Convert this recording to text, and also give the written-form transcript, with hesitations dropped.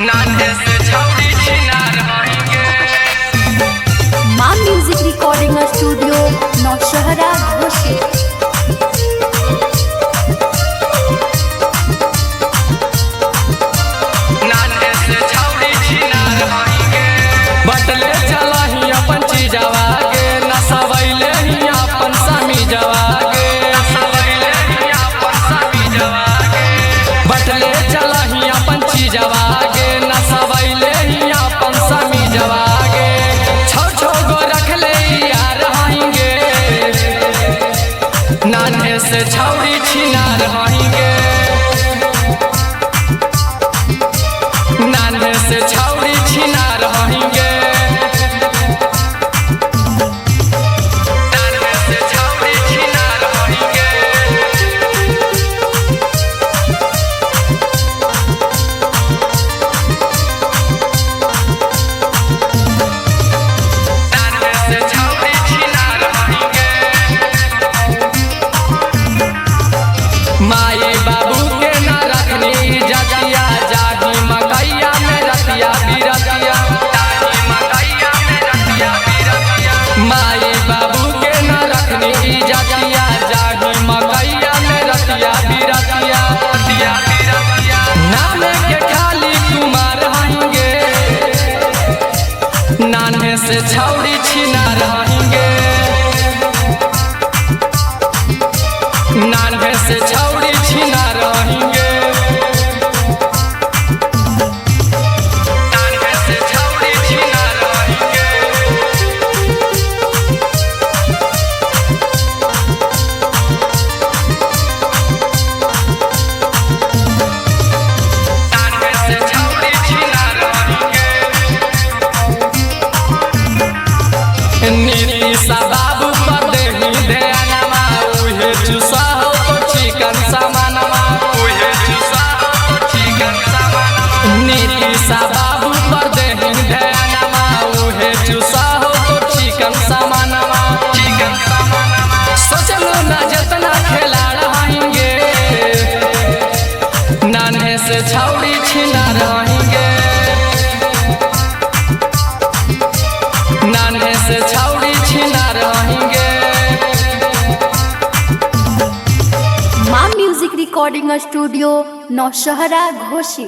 नान्हे से छौड़ी छिनार होइगे। माँ music recording studio Naushahra Ghosi. नान्हे से छौड़ी छिनार होइगे। बटले चलही अपन चीजवा गे, नसवैले ही अपन समी जवा गे, नसवैले ही अपन समी जवा गे। बटले चलही अपन चीजवा गे, नसवैले ही अपन समी जवा गे। छौ छौ गो रखले यार होइगे। नान्हे से छौड़ी छिनार होइगे। नान्हे से छौड़ी छिनार होइगे। नान्हे से छौड़ी छिनार होइगे। नान्हे से छौड़ी छिनार होइगे। माई बाबू के न रखनी जतिया, जागी मकैया में रतिया बिरतिया, जागी मकैया में रतिया बिरतिया। माई बाबू के न रखनी जतिया, जागी मकैया में रतिया बिरतिया, रतिया बिरतिया। नाम के खाली कुमार होइगे। नान्हे से छौड़ी छिनार होइगे। नान्हे से छौड़ी छिनार होइगे। नान्हे से छौड़ी छिनार होइगे। नान्हे से छौड़ी छिनार होइगे। नीतीश बाबू पर देही ध्यानमा, उहे चुसा हो तो चिकन समानमा, उहे चुसा हो तो चिकन समानमा। नीतीश बाबू पर देही ध्यानमा, उहे चुसा हो तो चिकन समानमा, चिकन समानमा। सोचलो ना जतना खिलाड़ होइगे। नान्हे से छौड़ी छिनार होइगे। नान्हे से छौड़ी छिनार होइगे। माँ music recording studio Naushahra Ghoshi.